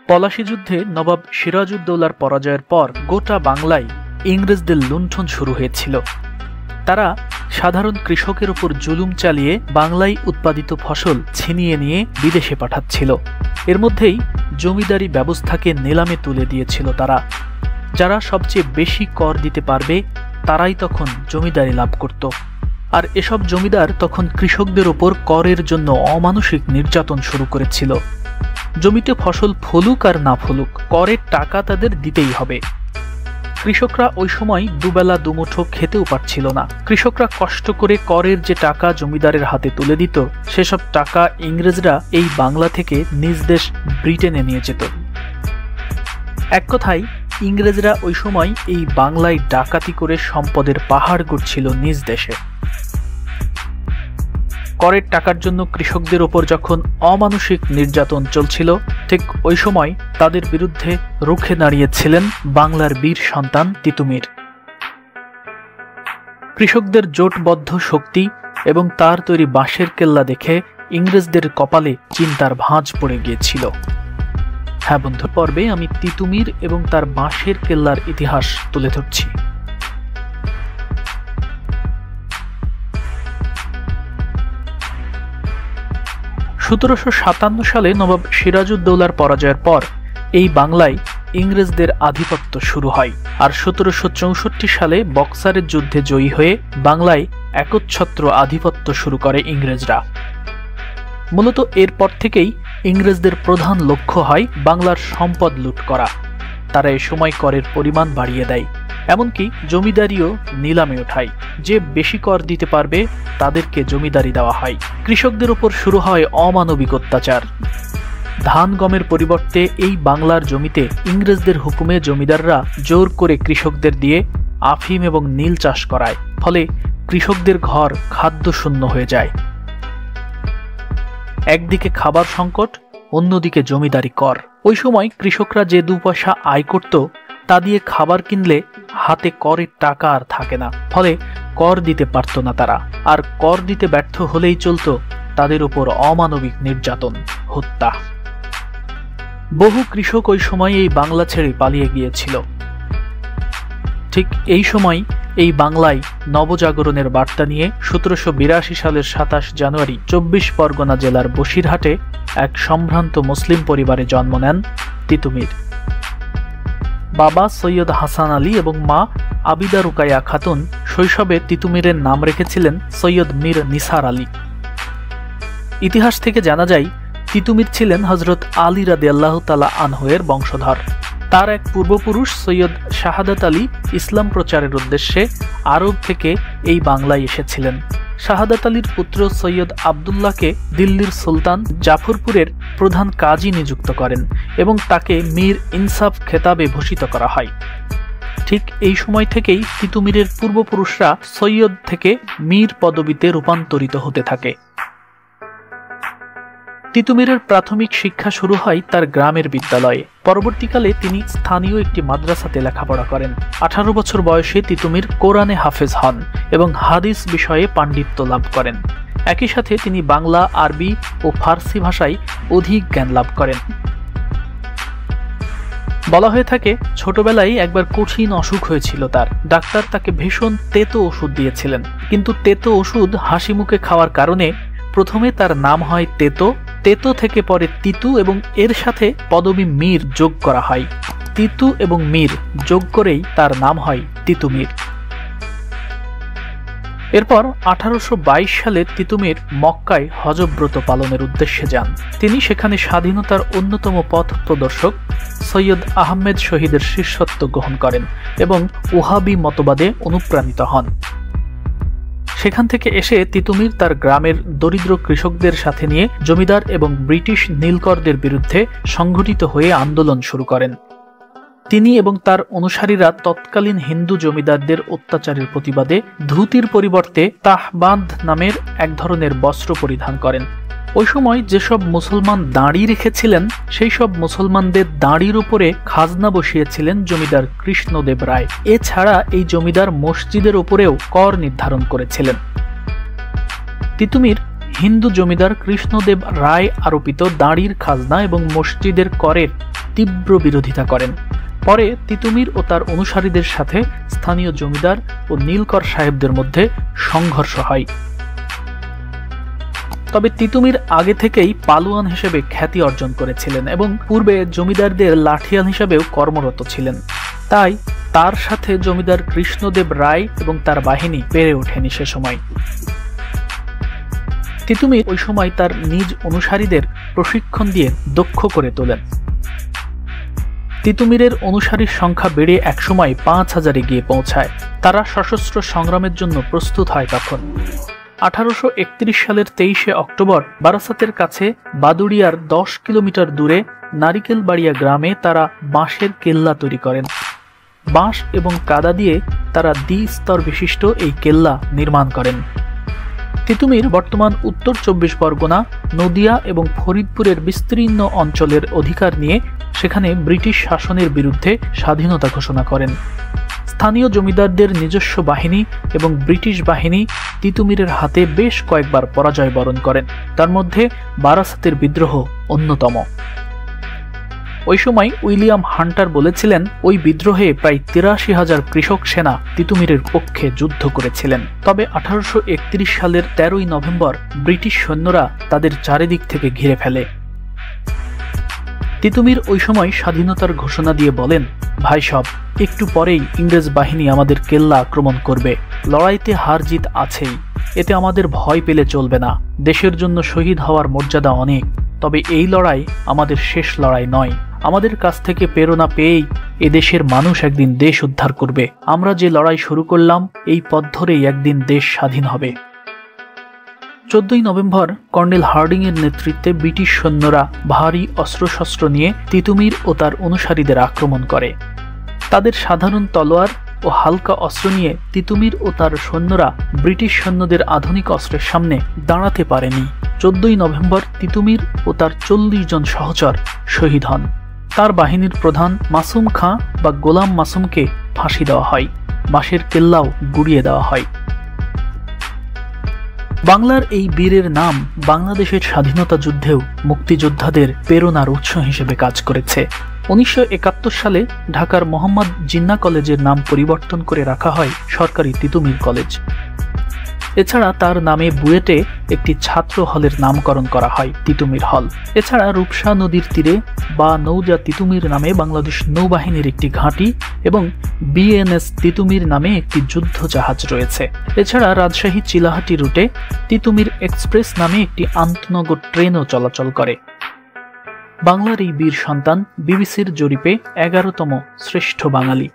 পলাশী যুদ্ধে নবাব সিরাজউদ্দৌলার পরাজয়ের পর গোটা বাংলায় ইংরেজদের লুণ্ঠন শুরু হয়েছিল। তারা সাধারণ কৃষকের উপর জুলুম চালিয়ে বাংলায় উৎপাদিত ফসল ছিনিয়ে নিয়ে বিদেশে পাঠাচ্ছিল। এর মধ্যেই জমিদারি ব্যবস্থাকে নিলামে তুলে দিয়েছিল তারা। যারা সবচেয়ে বেশি কর দিতে পারবে তারাই তখন জমিদারি লাভ করত। আর এসব জমিদার তখন কৃষকদের ওপর করের জন্য অমানুষিক নির্যাতন শুরু করেছিল। জমিতে ফসল ফলুক আর না ফলুক, করের টাকা তাদের দিতেই হবে। কৃষকরা ওই সময় দুবেলা দুমুঠো খেতেও পারছিল না। কৃষকরা কষ্ট করে করের যে টাকা জমিদারের হাতে তুলে দিত, সেসব টাকা ইংরেজরা এই বাংলা থেকে নিজ দেশ ব্রিটেনে নিয়ে যেত। এক কথায় ইংরেজরা ওই সময় এই বাংলায় ডাকাতি করে সম্পদের পাহাড় গড়ছিল নিজ দেশে। করের টাকার জন্য কৃষকদের ওপর যখন অমানুষিক নির্যাতন চলছিল, ঠিক ওই সময় তাদের বিরুদ্ধে রুখে দাঁড়িয়েছিলেন বাংলার বীর সন্তান তিতুমীর। কৃষকদের জোটবদ্ধ শক্তি এবং তার তৈরি বাঁশের কেল্লা দেখে ইংরেজদের কপালে চিন্তার ভাঁজ পড়ে গিয়েছিল। হ্যাঁ বন্ধু, পর্বে আমি তিতুমীর এবং তার বাঁশের কেল্লার ইতিহাস তুলে ধরছি। 1757 সালে নবাব সিরাজউদ্দৌলার পরাজয়ের পর এই বাংলায় ইংরেজদের আধিপত্য শুরু হয়। আর 1764 সালে বক্সারের যুদ্ধে জয়ী হয়ে বাংলায় একচ্ছত্র আধিপত্য শুরু করে ইংরেজরা। মূলত এরপর থেকেই ইংরেজদের প্রধান লক্ষ্য হয় বাংলার সম্পদ লুট করা। তারা এ সময় করের পরিমাণ বাড়িয়ে দেয়, এমনকি জমিদারিও নিলামে ওঠায়। যে বেশি কর দিতে পারবে তাদেরকে জমিদারি দেওয়া হয়। কৃষকদের উপর শুরু হয় অমানবিক অত্যাচার। ধান গমের পরিবর্তে এই বাংলার জমিতে ইংরেজদের হুকুমে জমিদাররা জোর করে কৃষকদের দিয়ে আফিম এবং নীল চাষ করায়। ফলে কৃষকদের ঘর খাদ্য শূন্য হয়ে যায়। একদিকে খাবার সংকট, অন্যদিকে জমিদারি কর। ওই সময় কৃষকরা যে 2 পয়সা আয় করত, তা দিয়ে খাবার কিনলে হাতে করের টাকা আর থাকে না। ফলে কর দিতে পারত না তারা। আর কর দিতে ব্যর্থ হলেই চলত তাদের উপর অমানবিক নির্যাতন, হত্যা। বহু কৃষক ওই সময় এই বাংলা ছেড়ে পালিয়ে গিয়েছিল। ঠিক এই সময় এই বাংলায় নবজাগরণের বার্তা নিয়ে 1782 সালের 27 জানুয়ারি 24 পরগনা জেলার বসিরহাটে এক সম্ভ্রান্ত মুসলিম পরিবারে জন্ম নেন তিতুমীর। বাবা সৈয়দ হাসান আলী এবং মা আবিদা রুকাইয়া খাতুন শৈশবে তিতুমীরের নাম রেখেছিলেন সৈয়দ মীর নিসার আলী। ইতিহাস থেকে জানা যায় তিতুমীর ছিলেন হযরত আলী রাদিয়াল্লাহু তাআলা আনহু-এর বংশধর। তার এক পূর্বপুরুষ সৈয়দ শাহাদাত আলী ইসলাম প্রচারের উদ্দেশ্যে আরব থেকে এই বাংলায় এসেছিলেন। শাহাদাত আলীর পুত্র সৈয়দ আবদুল্লাহকে দিল্লির সুলতান জাফরপুরের প্রধান কাজী নিযুক্ত করেন এবং তাকে মীর ইনসাফ খেতাবে ভূষিত করা হয়। ঠিক এই সময় থেকেই তিতুমীরের পূর্বপুরুষরা সৈয়দ থেকে মীর পদবিতে রূপান্তরিত হতে থাকে। তিতুমীরের প্রাথমিক শিক্ষা শুরু হয় তার গ্রামের বিদ্যালয়ে। পরবর্তীকালে তিনি স্থানীয় একটি মাদ্রাসাতে লেখাপড়া করেন। 18 বছর বয়সে তিতুমীর কোরআনে হাফেজ হন এবং হাদিস বিষয়ে পাণ্ডিত্য লাভ করেন। একই সাথে তিনি বাংলা, আরবি ও ফার্সি ভাষায় অধিক জ্ঞান লাভ করেন। বলা হয়ে থাকে ছোটবেলায় একবার কঠিন অসুখ হয়েছিল তার। ডাক্তার তাকে ভীষণ তেতো ওষুধ দিয়েছিলেন, কিন্তু তেতো ওষুধ হাসি মুখে খাওয়ার কারণে প্রথমে তার নাম হয় তেতো, তেতো থেকে পরে তিতু এবং এর সাথে পদবী মীর যোগ করা হয়। তিতু এবং মীর যোগ করেই তার নাম হয় তিতুমীর। এরপর 1822 সালে তিতুমীর মক্কায় হজব্রত পালনের উদ্দেশ্যে যান। তিনি সেখানে স্বাধীনতার অন্যতম পথ প্রদর্শক সৈয়দ আহমেদ শহীদের শিষ্যত্ব গ্রহণ করেন এবং ওহাবি মতবাদে অনুপ্রাণিত হন। সেখান থেকে এসে তিতুমীর তার গ্রামের দরিদ্র কৃষকদের সাথে নিয়ে জমিদার এবং ব্রিটিশ নীলকরদের বিরুদ্ধে সংগঠিত হয়ে আন্দোলন শুরু করেন। তিনি এবং তার অনুসারীরা তৎকালীন হিন্দু জমিদারদের অত্যাচারের প্রতিবাদে ধুতির পরিবর্তে তাহবান্দ নামের এক ধরনের বস্ত্র পরিধান করেন। ওই সময় যেসব মুসলমান দাঁড়ি রেখেছিলেন সেই সব মুসলমানদের দাঁড়ির উপরে খাজনা বসিয়েছিলেন জমিদার কৃষ্ণদেব রায়। এছাড়া এই জমিদার মসজিদের উপরেও কর নির্ধারণ করেছিলেন। তিতুমীর হিন্দু জমিদার কৃষ্ণদেব রায় আরোপিত দাঁড়ির খাজনা এবং মসজিদের করের তীব্র বিরোধিতা করেন। পরে তিতুমীর ও তার অনুসারীদের সাথে স্থানীয় জমিদার ও নীলকর সাহেবদের মধ্যে সংঘর্ষ হয়। তবে তিতুমীর আগে থেকেই পালোয়ান হিসেবে খ্যাতি অর্জন করেছিলেন এবং পূর্বে জমিদারদের লাঠিয়াল হিসেবেও কর্মরত ছিলেন, তাই তার সাথে জমিদার কৃষ্ণদেব রায় এবং তার বাহিনী পেরে ওঠেনি সে সময়। তিতুমীর ওই সময় তার নিজ অনুসারীদের প্রশিক্ষণ দিয়ে দক্ষ করে তোলেন। তিতুমীরের অনুসারীর সংখ্যা বেড়ে একসময় ৫,০০০-এ গিয়ে পৌঁছায়। তারা সশস্ত্র সংগ্রামের জন্য প্রস্তুত হয় তখন। 1831 সালের 23শে অক্টোবর বারাসাতের কাছে বাদুড়িয়ার 10 কিলোমিটার দূরে নারিকেলবাড়িয়া গ্রামে তারা বাঁশের কেল্লা তৈরি করেন। বাঁশ এবং কাদা দিয়ে তারা দ্বিস্তর বিশিষ্ট এই কেল্লা নির্মাণ করেন। তিতুমীর বর্তমান উত্তর 24 পরগনা, নদিয়া এবং ফরিদপুরের বিস্তীর্ণ অঞ্চলের অধিকার নিয়ে সেখানে ব্রিটিশ শাসনের বিরুদ্ধে স্বাধীনতা ঘোষণা করেন। স্থানীয় জমিদারদের নিজস্ব বাহিনী এবং ব্রিটিশ বাহিনী তিতুমীরের হাতে বেশ কয়েকবার পরাজয় বরণ করেন, তার মধ্যে বারাসাতের বিদ্রোহ অন্যতম। ওই সময় উইলিয়াম হান্টার বলেছিলেন, ওই বিদ্রোহে প্রায় ৮৩,০০০ কৃষক সেনা তিতুমীরের পক্ষে যুদ্ধ করেছিলেন। তবে 1831 সালের 13ই নভেম্বর ব্রিটিশ সৈন্যরা তাদের চারিদিক থেকে ঘিরে ফেলে। তিতুমীর ওই সময় স্বাধীনতার ঘোষণা দিয়ে বলেন, ভাই সব, একটু পরেই ইংরেজ বাহিনী আমাদের কেল্লা আক্রমণ করবে। লড়াইতে হার জিত আছেই, এতে আমাদের ভয় পেলে চলবে না। দেশের জন্য শহীদ হওয়ার মর্যাদা অনেক, তবে এই লড়াই আমাদের শেষ লড়াই নয়। আমাদের কাছ থেকে প্রেরণা পেয়েই এদেশের মানুষ একদিন দেশ উদ্ধার করবে। আমরা যে লড়াই শুরু করলাম, এই পথ ধরেই একদিন দেশ স্বাধীন হবে। 14ই নভেম্বর কর্নেল হার্ডিং এর নেতৃত্বে ব্রিটিশ সৈন্যরা ভারী অস্ত্রশস্ত্র নিয়ে তিতুমীর ও তার অনুসারীদের আক্রমণ করে। তাদের সাধারণ তলোয়ার ও হালকা অস্ত্র নিয়ে তিতুমীর ও তার সৈন্যরা ব্রিটিশ সৈন্যদের আধুনিক অস্ত্রের সামনে দাঁড়াতে পারেনি। 14ই নভেম্বর তিতুমীর ও তার 40 জন সহচর শহীদ হন। তার বাহিনীর প্রধান মাসুম খাঁ বা গোলাম মাসুমকে ফাঁসি দেওয়া হয়। বাঁশের কেল্লাও গুড়িয়ে দেওয়া হয়। বাংলার এই বীরের নাম বাংলাদেশের স্বাধীনতা যুদ্ধেও মুক্তিযোদ্ধাদের প্রেরণার উৎস হিসেবে কাজ করেছে। 1971 সালে ঢাকার মোহাম্মদ জিন্নাহ কলেজের নাম পরিবর্তন করে রাখা হয় সরকারি তিতুমীর কলেজ। এছাড়া তার নামে বুয়েটে একটি ছাত্র হলের নামকরণ করা হয় তিতুমীর হল। এছাড়া রূপসা নদীর তীরে বা নৌজা তিতুমীর নামে বাংলাদেশ নৌবাহিনীর একটি ঘাঁটি এবং বিএনএস তিতুমীর নামে একটি যুদ্ধ জাহাজ রয়েছে। এছাড়া রাজশাহী চিলাহাটি রুটে তিতুমীর এক্সপ্রেস নামে একটি আন্তনগর ট্রেনও চলাচল করে। বাংলার এই বীর সন্তান বিবিসির জরিপে 11তম শ্রেষ্ঠ বাঙালি।